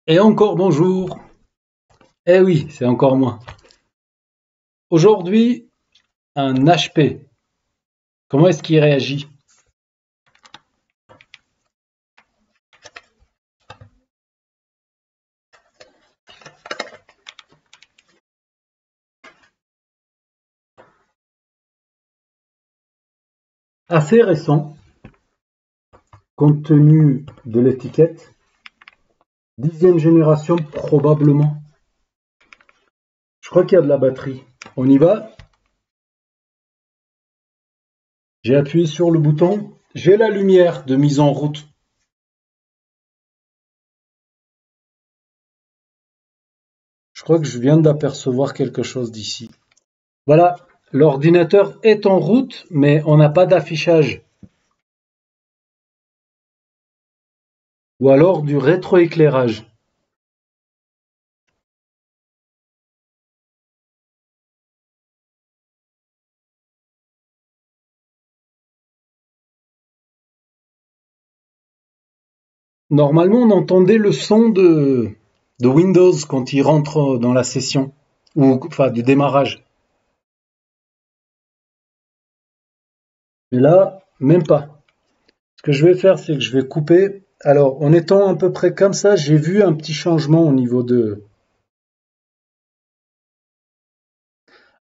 Et encore bonjour. Eh oui, c'est encore moi. Aujourd'hui, un HP. Comment est-ce qu'il réagit? Assez récent, compte tenu de l'étiquette. 10e génération probablement. Je crois qu'il y a de la batterie. On y va? J'ai appuyé sur le bouton. J'ai la lumière de mise en route. Je crois que je viens d'apercevoir quelque chose d'ici. Voilà, l'ordinateur est en route, mais on n'a pas d'affichage. Ou alors du rétroéclairage. Normalement, on entendait le son de Windows quand il rentre dans la session, ou enfin du démarrage. Mais là, même pas. Ce que je vais faire, c'est que je vais couper. Alors, en étant à peu près comme ça, j'ai vu un petit changement au niveau de...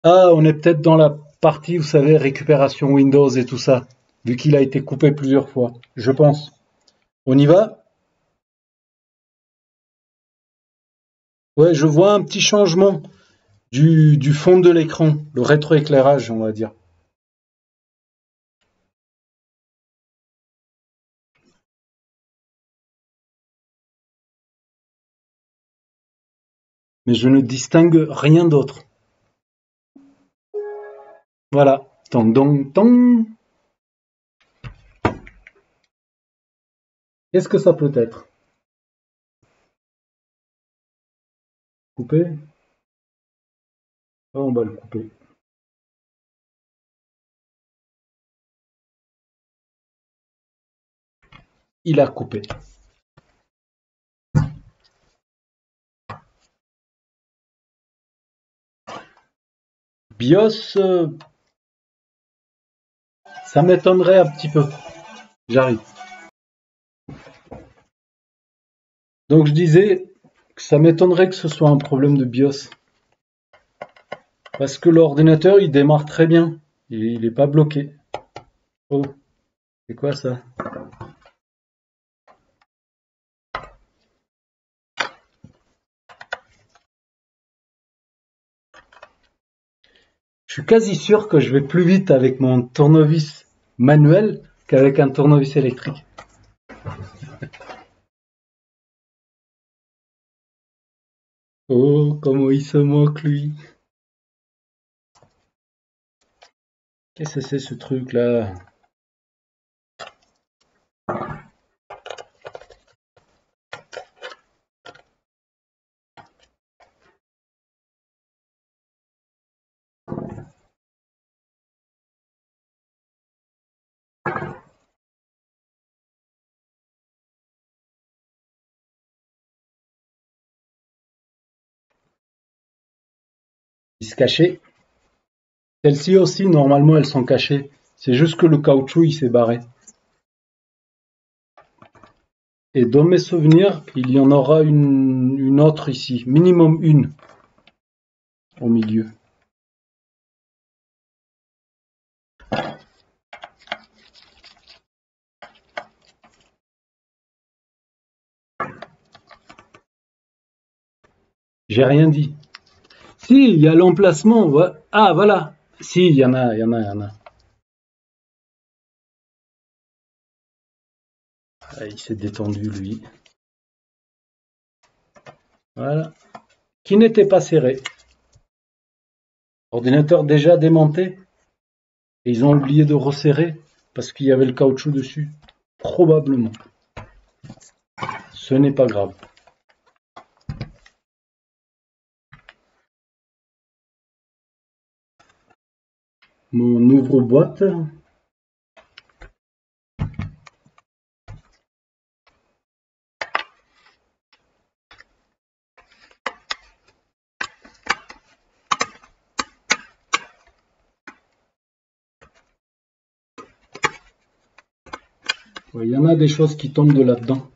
Ah, on est peut-être dans la partie, vous savez, récupération Windows et tout ça, vu qu'il a été coupé plusieurs fois, je pense. On y va? Ouais, je vois un petit changement du fond de l'écran, le rétroéclairage, on va dire. Mais je ne distingue rien d'autre. Voilà. Tong dong tong. Qu'est-ce que ça peut être? Couper? Ah, on va le couper. Il a coupé. BIOS, ça m'étonnerait un petit peu. J'arrive. Donc je disais que ça m'étonnerait que ce soit un problème de BIOS. Parce que l'ordinateur, il démarre très bien. Il n'est pas bloqué. Oh, c'est quoi ça? Je suis quasi sûr que je vais plus vite avec mon tournevis manuel qu'avec un tournevis électrique. Oh, comment il se moque lui. Qu'est-ce que c'est ce truc là? Il se cachait. Celles-ci aussi, normalement, elles sont cachées. C'est juste que le caoutchouc, il s'est barré. Et dans mes souvenirs, il y en aura une autre ici. Minimum une au milieu. J'ai rien dit. Si, il y a l'emplacement. Ah, voilà. Si, il y en a, il y en a, il y en a. Ah, il s'est détendu, lui. Voilà. Qui n'était pas serré. Ordinateur déjà démonté. Et ils ont oublié de resserrer parce qu'il y avait le caoutchouc dessus. Probablement. Ce n'est pas grave. Mon ouvre-boîte. Ouais, il y en a des choses qui tombent de là-dedans.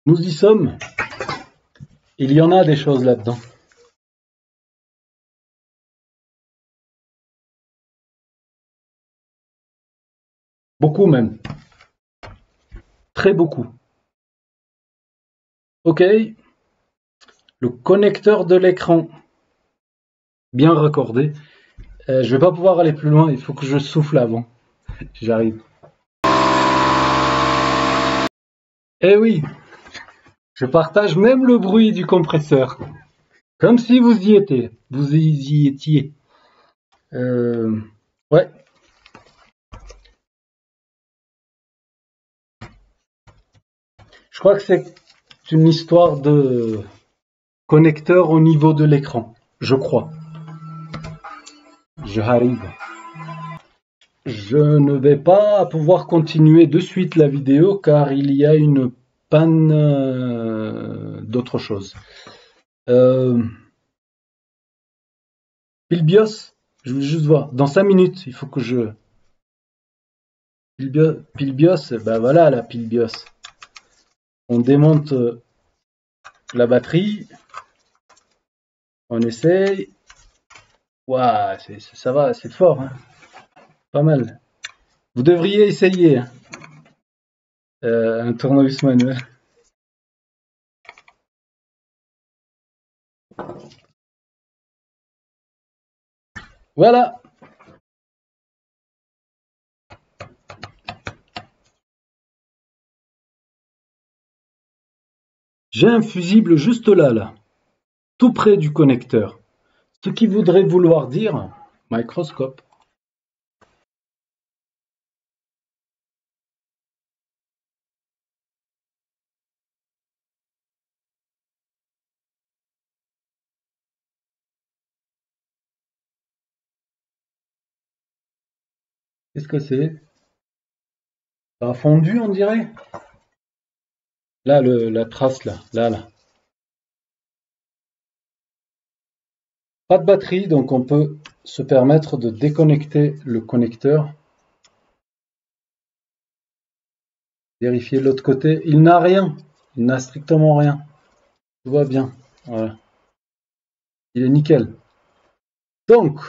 Nous y sommes. Il y en a des choses là-dedans. Beaucoup même. Très beaucoup. Ok. Le connecteur de l'écran. Bien raccordé. Je vais pas pouvoir aller plus loin. Il faut que je souffle avant. J'arrive. Eh oui. Je partage même le bruit du compresseur. Comme si vous y étiez. Vous y étiez. Ouais. Je crois que c'est une histoire de connecteur au niveau de l'écran. Je crois. J'arrive. Je ne vais pas pouvoir continuer de suite la vidéo car il y a une panne d'autre chose. Pile BIOS, je veux juste voir. Dans 5 minutes, il faut que je... Pile BIOS, ben voilà la pile BIOS. On démonte la batterie. On essaye. Waouh, ça va, c'est fort. Hein. Pas mal. Vous devriez essayer hein. Un tournevis manuel. Voilà. J'ai un fusible juste là, tout près du connecteur. Ce qui voudrait vouloir dire microscope. Qu'est-ce que c'est? Ça a fondu, on dirait. Là, la trace, là. Pas de batterie, donc on peut se permettre de déconnecter le connecteur. Vérifier de l'autre côté. Il n'a rien. Il n'a strictement rien. Tout va bien. Voilà. Il est nickel. Donc,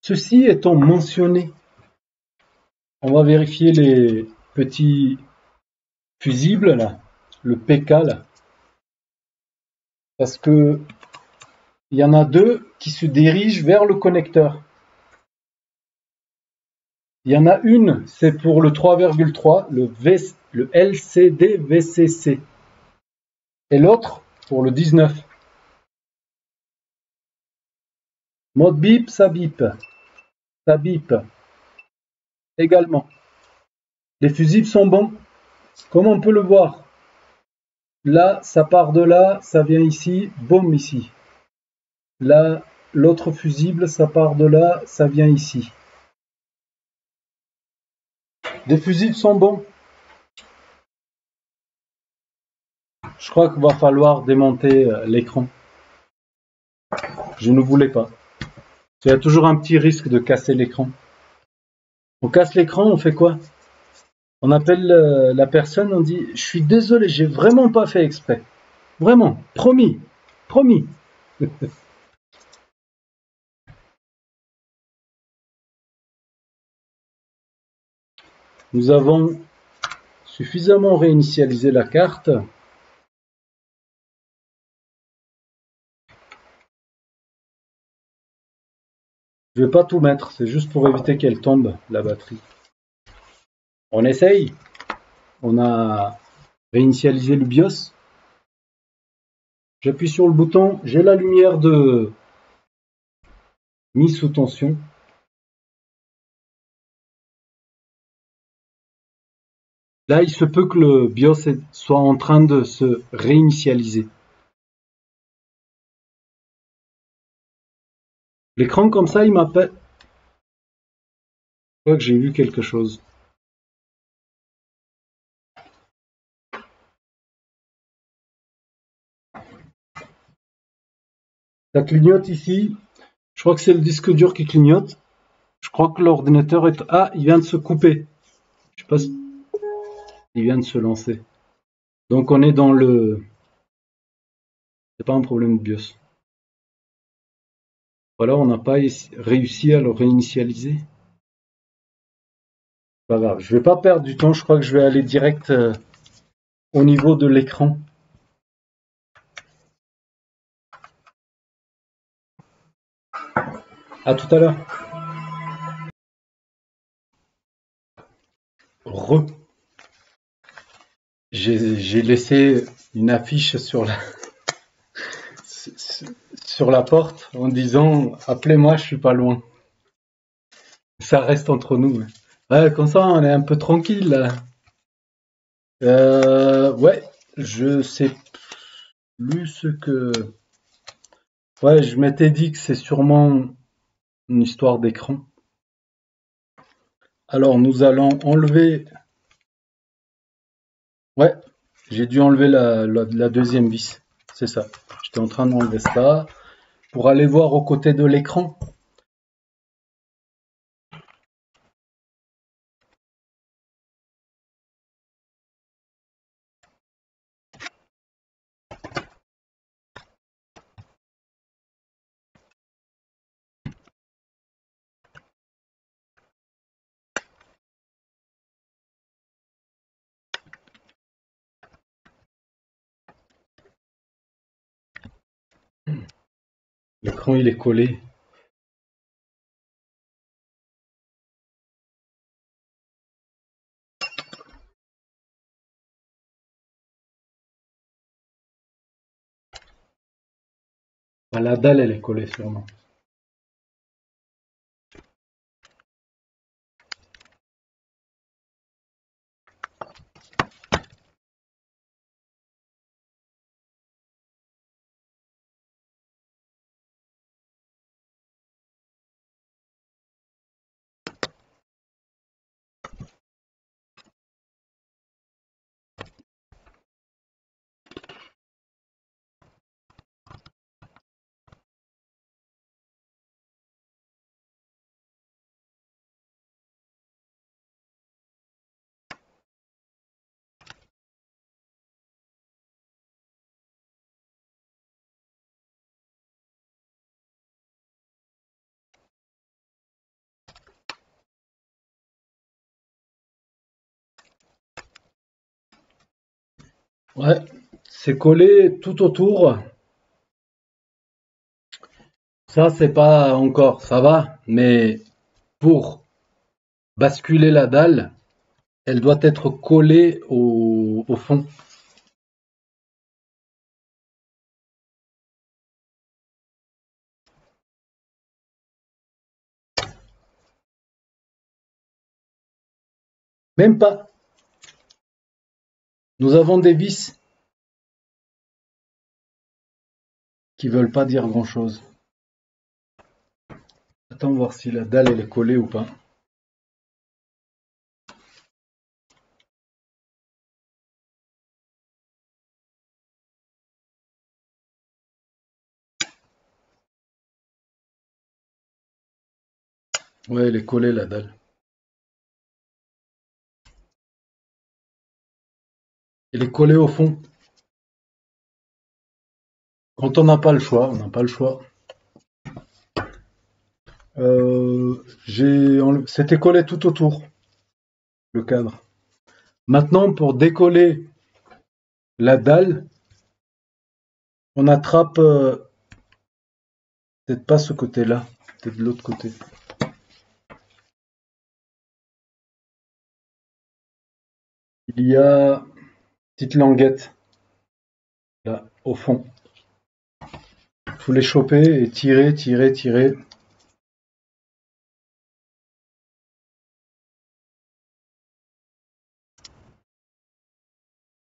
ceci étant mentionné, on va vérifier les petits fusibles là, le PK là, parce que il y en a deux qui se dirigent vers le connecteur. Il y en a une, c'est pour le 3,3, le LCD VCC, et l'autre pour le 19. Mode bip, ça bip également. Les fusibles sont bons, comme on peut le voir. Là, ça part de là, ça vient ici, boum ici. Là, l'autre fusible, ça part de là, ça vient ici. Les fusibles sont bons. Je crois qu'il va falloir démonter l'écran. Je ne voulais pas. Il y a toujours un petit risque de casser l'écran. On casse l'écran, on fait quoi? On appelle la personne, on dit « Je suis désolé, j'ai vraiment pas fait exprès. Vraiment, promis, promis. » Nous avons suffisamment réinitialisé la carte. Je vais pas tout mettre, c'est juste pour éviter qu'elle tombe, la batterie. On essaye. On a réinitialisé le BIOS. J'appuie sur le bouton, j'ai la lumière de mise sous tension. Là, il se peut que le BIOS soit en train de se réinitialiser. L'écran comme ça, il m'appelle. Je crois que j'ai vu quelque chose. Ça clignote ici. Je crois que c'est le disque dur qui clignote. Je crois que l'ordinateur est... Ah, il vient de se couper. Je sais pas si... Il vient de se lancer. Donc on est dans le... C'est pas un problème de BIOS. Voilà, on n'a pas réussi à le réinitialiser. Pas grave, je vais pas perdre du temps. Je crois que je vais aller direct au niveau de l'écran. À tout à l'heure. J'ai laissé une affiche sur la porte en disant appelez-moi, je suis pas loin. Ça reste entre nous. Ouais, comme ça, on est un peu tranquille là. Ouais, je sais plus ce que. Ouais, je m'étais dit que c'est sûrement une histoire d'écran. Alors, nous allons enlever. Ouais, j'ai dû enlever la deuxième vis. C'est ça. J'étais en train d'enlever ça pour aller voir aux côtés de l'écran. L'écran, il est collé. Bah, la dalle, elle est collée sûrement. Ouais, c'est collé tout autour. Ça, c'est pas encore, ça va, mais pour basculer la dalle, elle doit être collée au fond. Même pas. Nous avons des vis qui veulent pas dire grand-chose. Attends voir si la dalle elle est collée ou pas. Ouais, elle est collée la dalle. Elle est collée au fond. Quand on n'a pas le choix, on n'a pas le choix. C'était collé tout autour, le cadre. Maintenant, pour décoller la dalle, on attrape peut-être pas ce côté-là, peut-être de l'autre côté. Il y a une petite languette, là, au fond. Il faut les choper et tirer, tirer, tirer.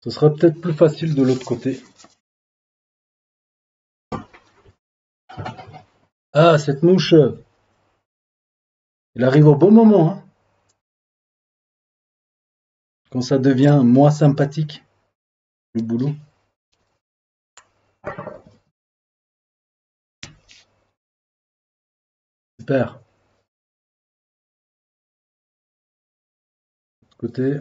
Ce sera peut-être plus facile de l'autre côté. Ah, cette mouche, elle arrive au bon moment, hein, quand ça devient moins sympathique, le boulot. Super. Côté.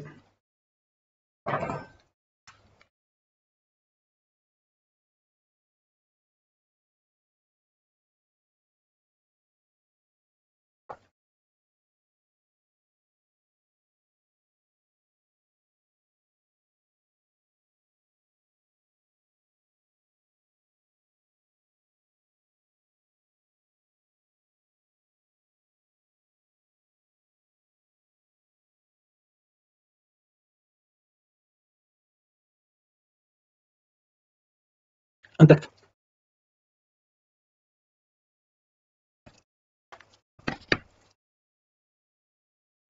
Intact.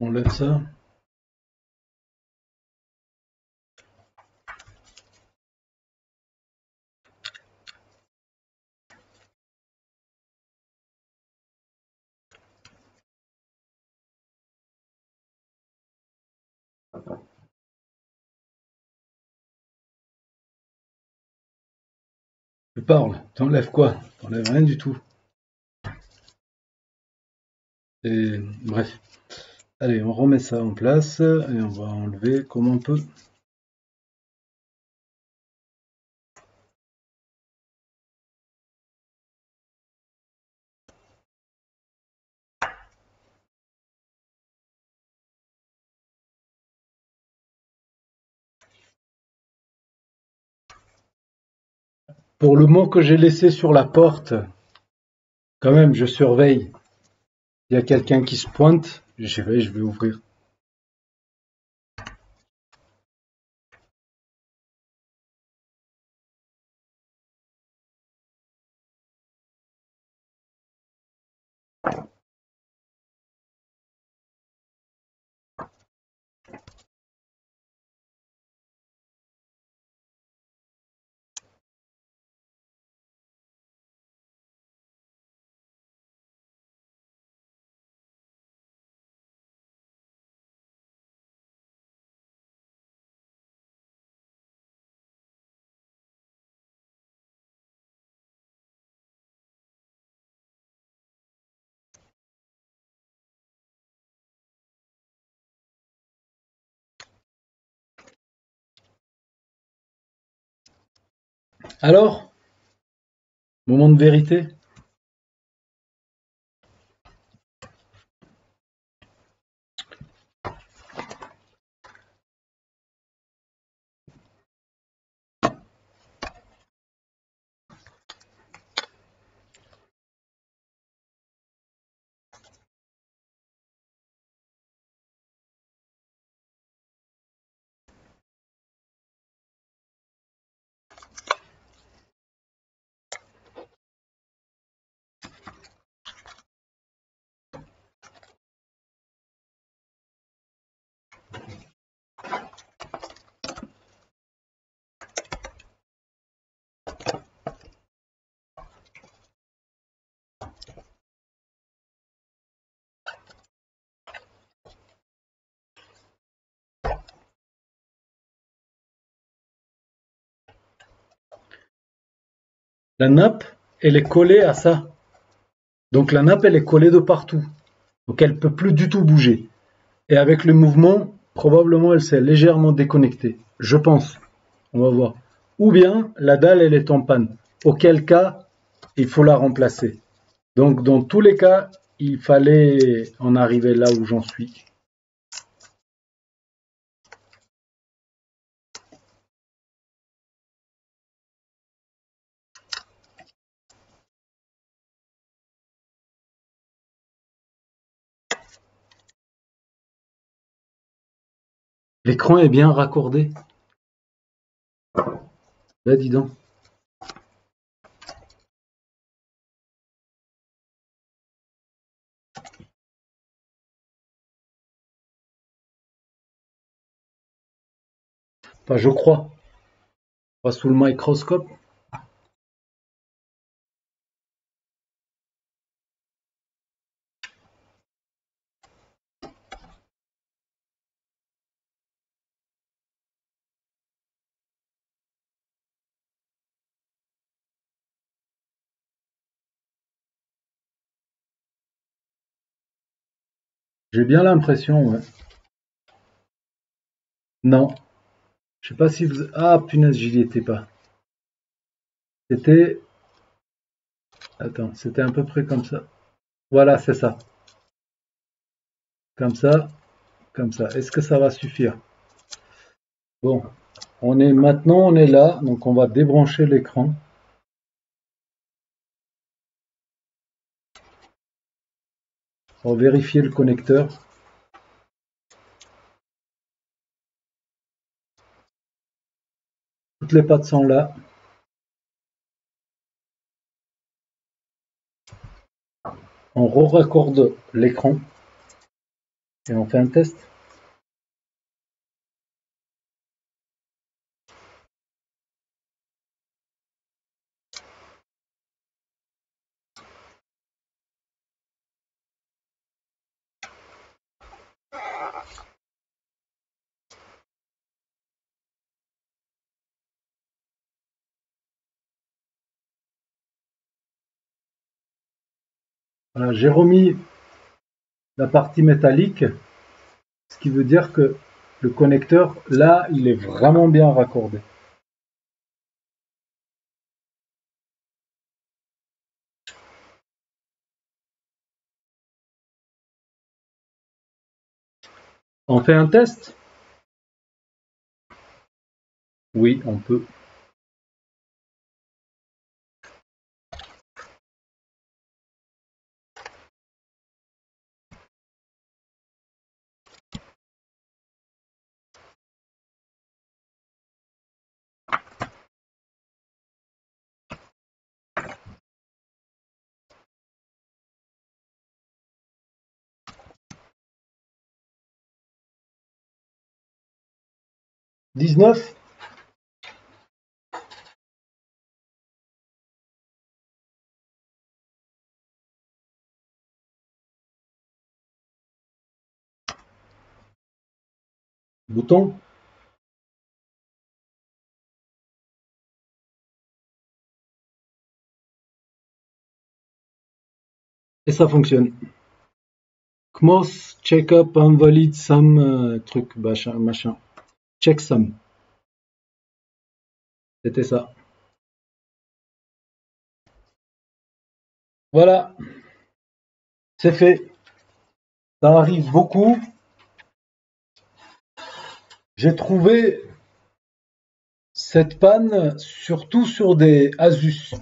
On enlève ça. Je parle. T'enlèves quoi? T'enlèves rien du tout. Et bref. Allez, on remet ça en place et on va enlever comme on peut. Pour le mot que j'ai laissé sur la porte, quand même, je surveille. Il y a quelqu'un qui se pointe, je vais ouvrir. Alors, moment de vérité. La nappe, elle est collée à ça. Donc la nappe, elle est collée de partout. Donc elle peut plus du tout bouger. Et avec le mouvement, probablement elle s'est légèrement déconnectée. Je pense. On va voir. Ou bien la dalle, elle est en panne. Auquel cas, il faut la remplacer. Donc dans tous les cas, il fallait en arriver là où j'en suis. L'écran est bien raccordé. Là, dis donc. Enfin, je crois. Pas sous le microscope. J'ai bien l'impression, ouais. Non. Je sais pas si vous... Ah, punaise, j'y étais pas. C'était... Attends, c'était à peu près comme ça. Voilà, c'est ça. Comme ça, comme ça. Est-ce que ça va suffire? Bon, on est là, donc on va débrancher l'écran. On va vérifier le connecteur. Toutes les pattes sont là. On re-raccorde l'écran et on fait un test. Voilà, j'ai remis la partie métallique, ce qui veut dire que le connecteur, là, il est vraiment bien raccordé. On fait un test? Oui, on peut. « 19 » bouton. Et ça fonctionne. CMOS, check-up, invalide, some, truc, machin. Checksum. C'était ça. Voilà, c'est fait. Ça arrive beaucoup. J'ai trouvé cette panne surtout sur des Asus.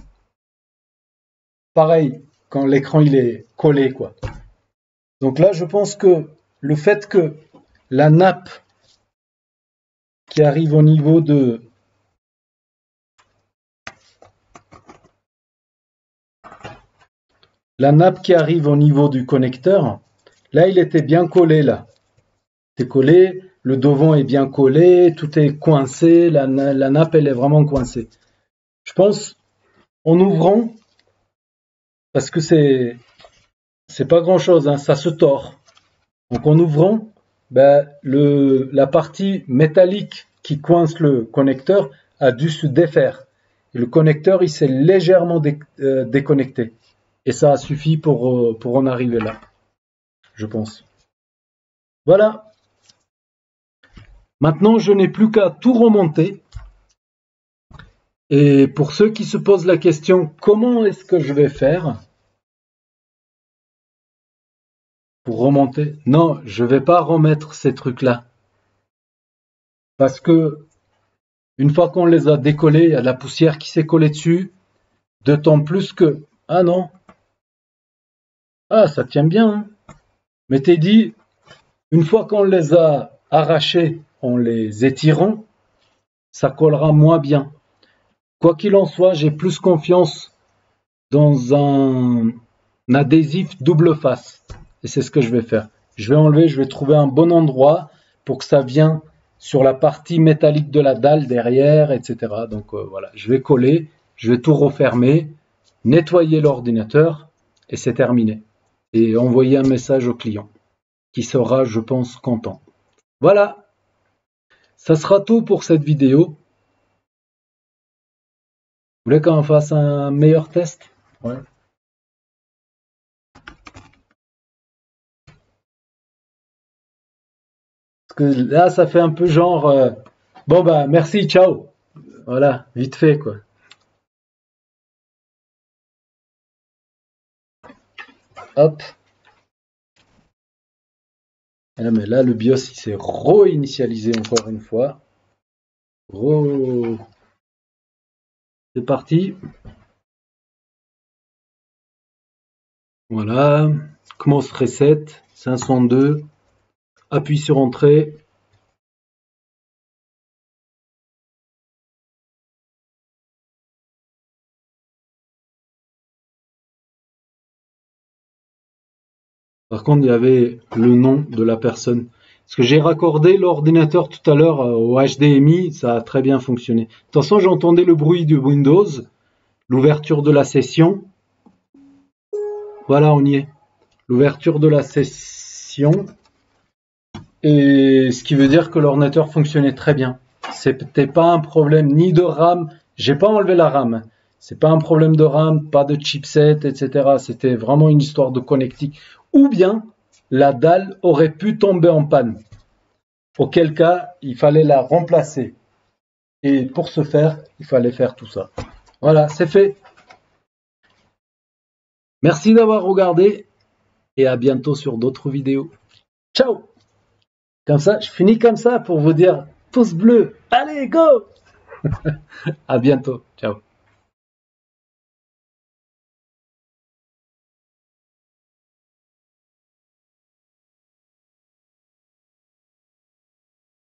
Pareil, quand l'écran il est collé, quoi. Donc là, je pense que le fait que la nappe qui arrive au niveau de du connecteur, là, il était bien collé, là. C'est collé, le devant est bien collé, tout est coincé, la nappe, elle est vraiment coincée. Je pense, en ouvrant, parce que c'est pas grand chose, hein, ça se tord. Donc en ouvrant, ben, la partie métallique qui coince le connecteur a dû se défaire. Et le connecteur, il s'est légèrement déconnecté. Et ça a suffi pour en arriver là, je pense. Voilà. Maintenant, je n'ai plus qu'à tout remonter. Et pour ceux qui se posent la question, comment est-ce que je vais faire pour remonter? Non, je ne vais pas remettre ces trucs-là. Parce que une fois qu'on les a décollés, il y a de la poussière qui s'est collée dessus. D'autant plus que... Ah non. Ah, ça tient bien. Hein. Mais t'es dit, une fois qu'on les a arrachés en les étirant, ça collera moins bien. Quoi qu'il en soit, j'ai plus confiance dans un adhésif double face. Et c'est ce que je vais faire. Je vais enlever, je vais trouver un bon endroit pour que ça vienne sur la partie métallique de la dalle derrière, etc. Donc voilà, je vais coller, je vais tout refermer, nettoyer l'ordinateur et c'est terminé. Et envoyer un message au client qui sera, je pense, content. Voilà, ça sera tout pour cette vidéo. Vous voulez qu'on fasse un meilleur test? Ouais. Parce que là, ça fait un peu genre, bon bah merci, ciao. Voilà, vite fait quoi. Hop. Ah, mais là, le BIOS, il s'est re-initialisé encore une fois. C'est parti. Voilà. Commence reset. 502. Appuie sur entrée. Par contre, il y avait le nom de la personne. Parce que j'ai raccordé l'ordinateur tout à l'heure au HDMI, ça a très bien fonctionné. De toute façon, j'entendais le bruit de Windows, l'ouverture de la session. Voilà, on y est. L'ouverture de la session. Et ce qui veut dire que l'ordinateur fonctionnait très bien. C'était pas un problème ni de RAM. J'ai pas enlevé la RAM. C'est pas un problème de RAM, pas de chipset, etc. C'était vraiment une histoire de connectique. Ou bien la dalle aurait pu tomber en panne. Auquel cas, il fallait la remplacer. Et pour ce faire, il fallait faire tout ça. Voilà, c'est fait. Merci d'avoir regardé et à bientôt sur d'autres vidéos. Ciao! Comme ça, je finis comme ça pour vous dire pouce bleu. Allez, go! À bientôt. Ciao.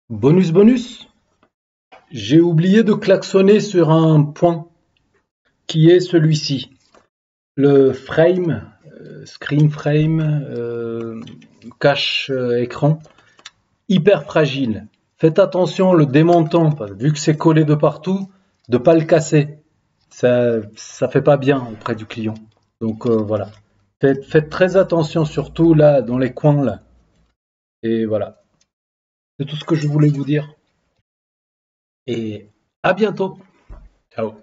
Bonus, bonus. J'ai oublié de klaxonner sur un point qui est celui-ci. Le frame, screen frame, cache écran, hyper fragile. Faites attention, le démontant, vu que c'est collé de partout, de pas le casser. Ça fait pas bien auprès du client. Donc voilà. Faites très attention, surtout là, dans les coins là. Et voilà. C'est tout ce que je voulais vous dire. Et à bientôt. Ciao.